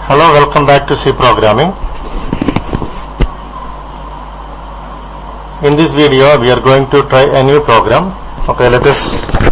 Hello, welcome back to C programming. In this video we are going to try a new program. Okay, let us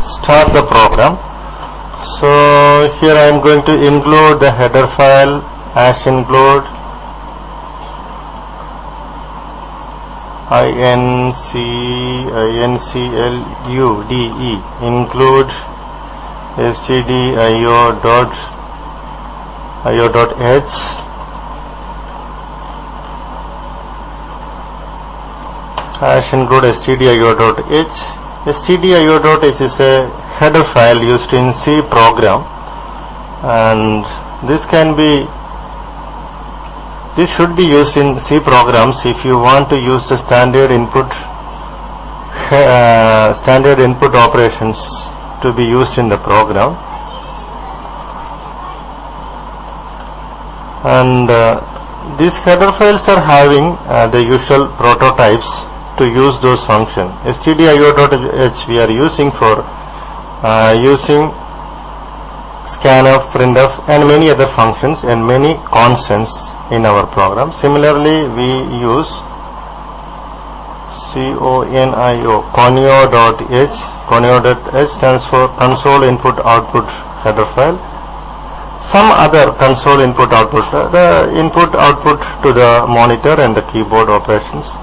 start the program. So here I am going to include the header file as include include include stdio.h hash include stdio.h. stdio.h is a header file used in C program, and this should be used in C programs if you want to use the standard input operations to be used in the program. And these header files are having the usual prototypes to use those functions. stdio.h we are using for using scanf, printf and many other functions and many constants in our program. Similarly, we use conio.h. conio.h stands for console input output header file. Some other console input output, the input output to the monitor and the keyboard operations.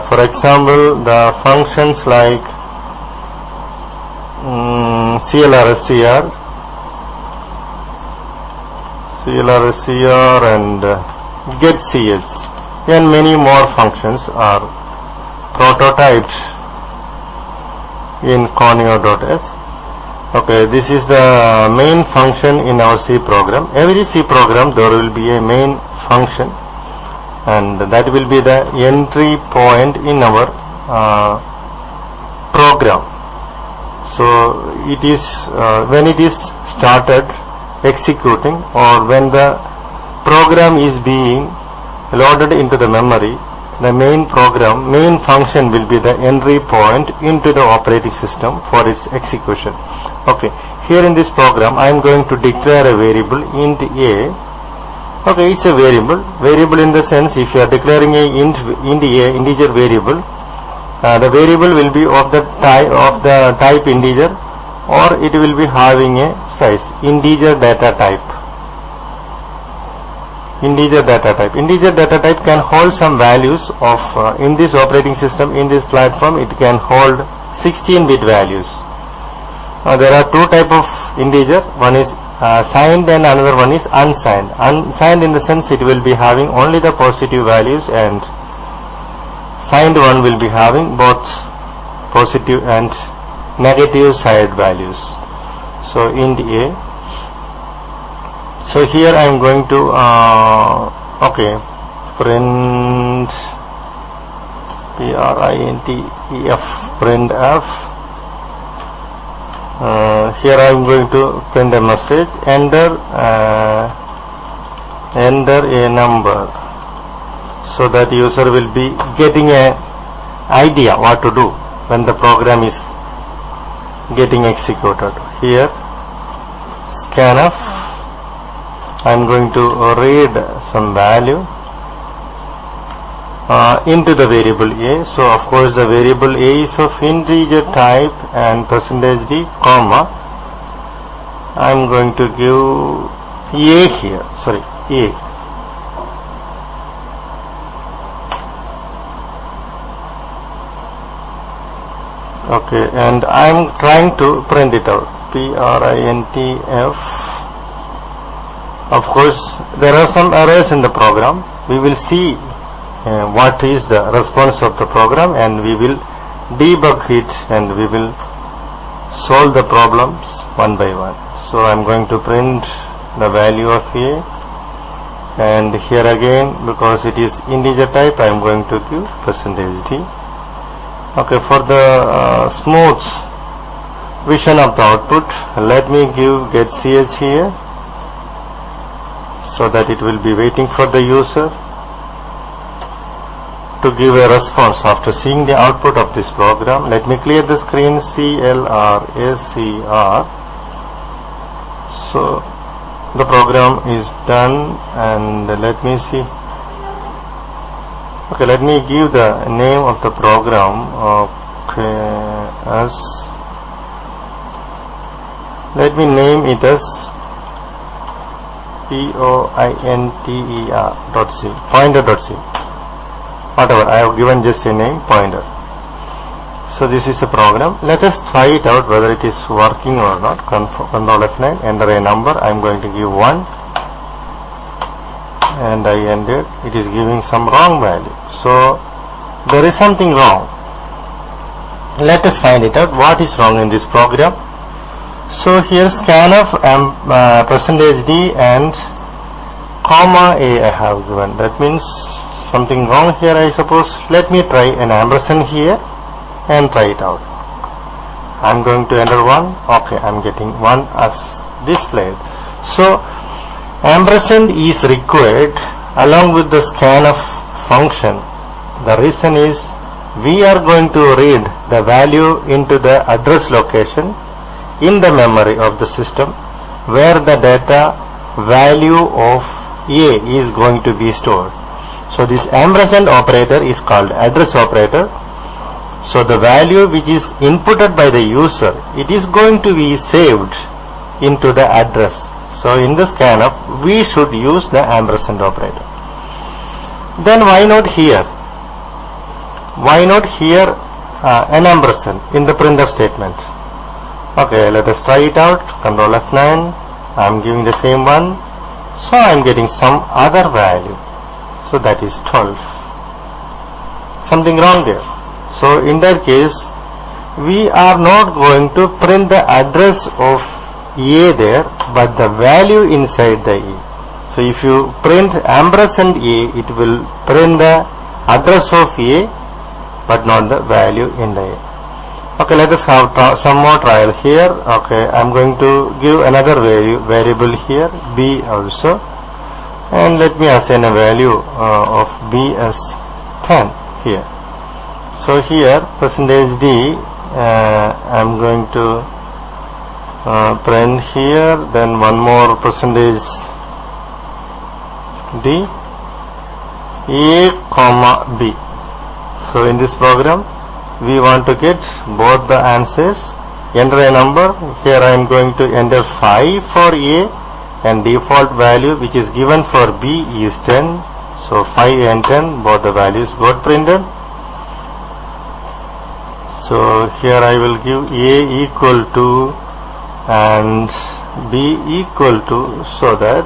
For example, the functions like clrscr and getch and many more functions are prototyped in conio.h. Okay, this is the main function in our C program. Every C program there will be a main function, and that will be the entry point in our program. So it is when it is started executing, or when the program is being loaded into the memory, the main function will be the entry point into the operating system for its execution. Okay, here in this program I am going to declare a variable int a. Okay, it's a variable in the sense, if you are declaring a int a integer variable, the variable will be of the type integer, or it will be having a size integer data type. Integer data type can hold some values of in this operating system, in this platform it can hold 16-bit values. There are two type of integer. One is signed and another one is unsigned. Unsigned in the sense it will be having only the positive values, and signed one will be having both positive and negative side values. So int a. So here I am going to print printf. Here I am going to print a message, enter a number, so that user will be getting a idea what to do when the program is getting executed. Here scanf, I am going to read some value into the variable a. So of course the variable a is of integer type and %d, comma, I am going to give a here, a. Okay, and I am trying to print it out, printf. Of course there are some errors in the program. We will see what is the response of the program, and we will debug it, and we will solve the problems one by one. So I am going to print the value of a, and here again, because it is integer type, I am going to give %d. Okay, for the smooth vision of the output, let me give getch here, so that it will be waiting for the user to give a response after seeing the output of this program. Let me clear the screen, clrscr. So the program is done, and let me see. Okay, let me give the name of the program. Okay, as let me name it as pointer.c, pointer.c, whatever I have given, just a name, pointer. So this is a program. Let us try it out whether it is working or not. Control F9, enter a number. I am going to give 1, and I entered. It is giving some wrong value. So there is something wrong. Let us find it out what is wrong in this program. So here scanf %d and comma a I have given. That means something wrong here, I suppose. Let me try an ampersand here and try it out. I'm going to enter 1. Okay, I'm getting 1 as displayed. So ampersand is required along with the scanf function. The reason is we are going to read the value into the address location in the memory of the system where the data value of A is going to be stored. So this ampersand operator is called address operator. So the value which is inputted by the user, it is going to be saved into the address. So in the scanf we should use the ampersand operator. Then why not here? Why not here an ampersand in the printf statement? Okay, let us try it out. Control F9. I am giving the same one. So I am getting some other value. So that is 12. Something wrong there. So in that case, we are not going to print the address of A there, but the value inside the A. So if you print ampersand A, it will print the address of A, but not the value in the A. Okay, let us have some more trial here. Okay, I am going to give another variable here, B also, and let me assign a value of B as 10 here. So here %d I am going to print here, then one more %d A comma B. So in this program we want to get both the answers. Enter a number. Here I am going to enter 5 for A, and default value which is given for B is 10. So 5 and 10, both the values got printed. So here I will give A equal to and B equal to, so that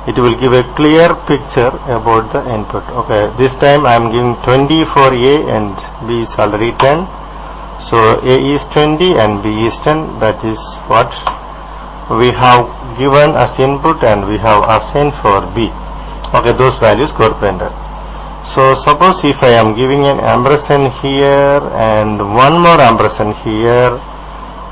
it will give a clear picture about the input. Okay, this time I am giving 20 for A and B is already 10. So A is 20 and B is 10. That is what we have given as input and we have assigned for B. Okay, those values got printed. So suppose if I am giving an ampersand here and one more ampersand here,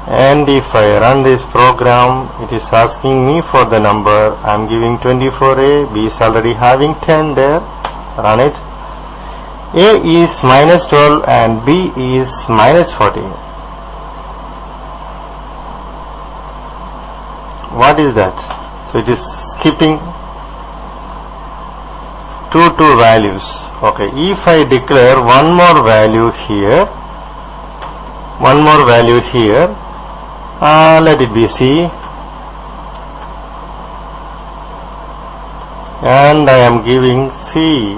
and if I run this program, it is asking me for the number. I am giving 24A, B is already having 10 there. Run it. A is -12 and B is -14. What is that? So it is skipping two values. Okay, if I declare one more value here, let it be C, and I am giving C.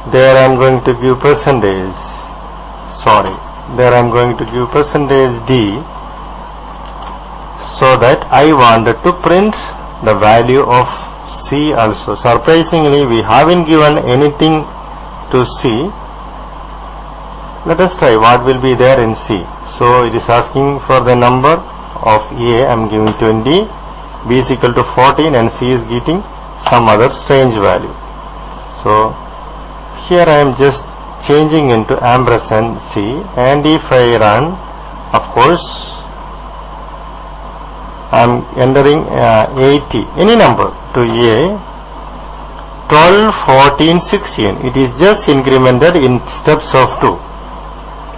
There I am going to give %. Sorry, there I am going to give %d, so that I wanted to print the value of C also. Surprisingly, we haven't given anything to C. Let us try what will be there in C. So it is asking for the number of A. I am giving 20, B is equal to 14, and C is getting some other strange value. So here I am just changing into ampersand C, and if I run, of course I am entering 80, any number to A, 12, 14, 16. It is just incremented in steps of 2.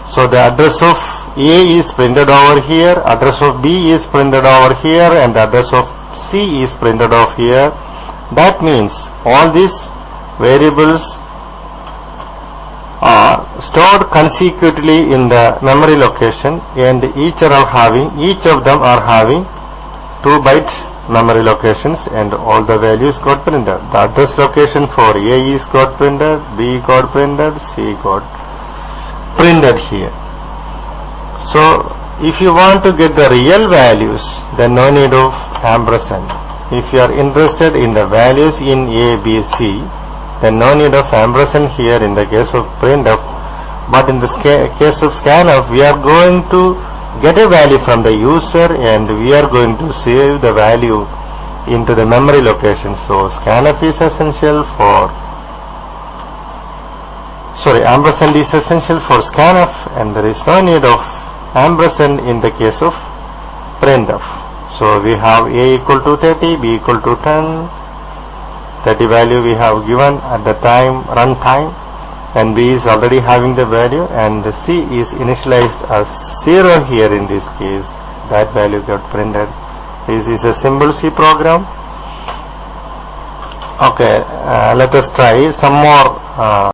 So the address of A is printed over here, address of B is printed over here, and the address of C is printed off here. That means all these variables are stored consecutively in the memory location, and each of them are having 2 byte memory locations, and all the values got printed. The address location for A is got printed, B got printed, C got printed here. So if you want to get the real values, then no need of ampersand. If you are interested in the values in A, B, C, then no need of ampersand here in the case of printf. But in the case of scanf, we are going to get a value from the user, and we are going to save the value into the memory location. So scanf is essential for, ampersand is essential for scanf, and there is no need of ampersand in the case of printf. So we have A equal to 30, B equal to 10. 30 value we have given at the run time, and B is already having the value, and the C is initialized as 0 here in this case. That value got printed. This is a simple C program. Okay, let us try some more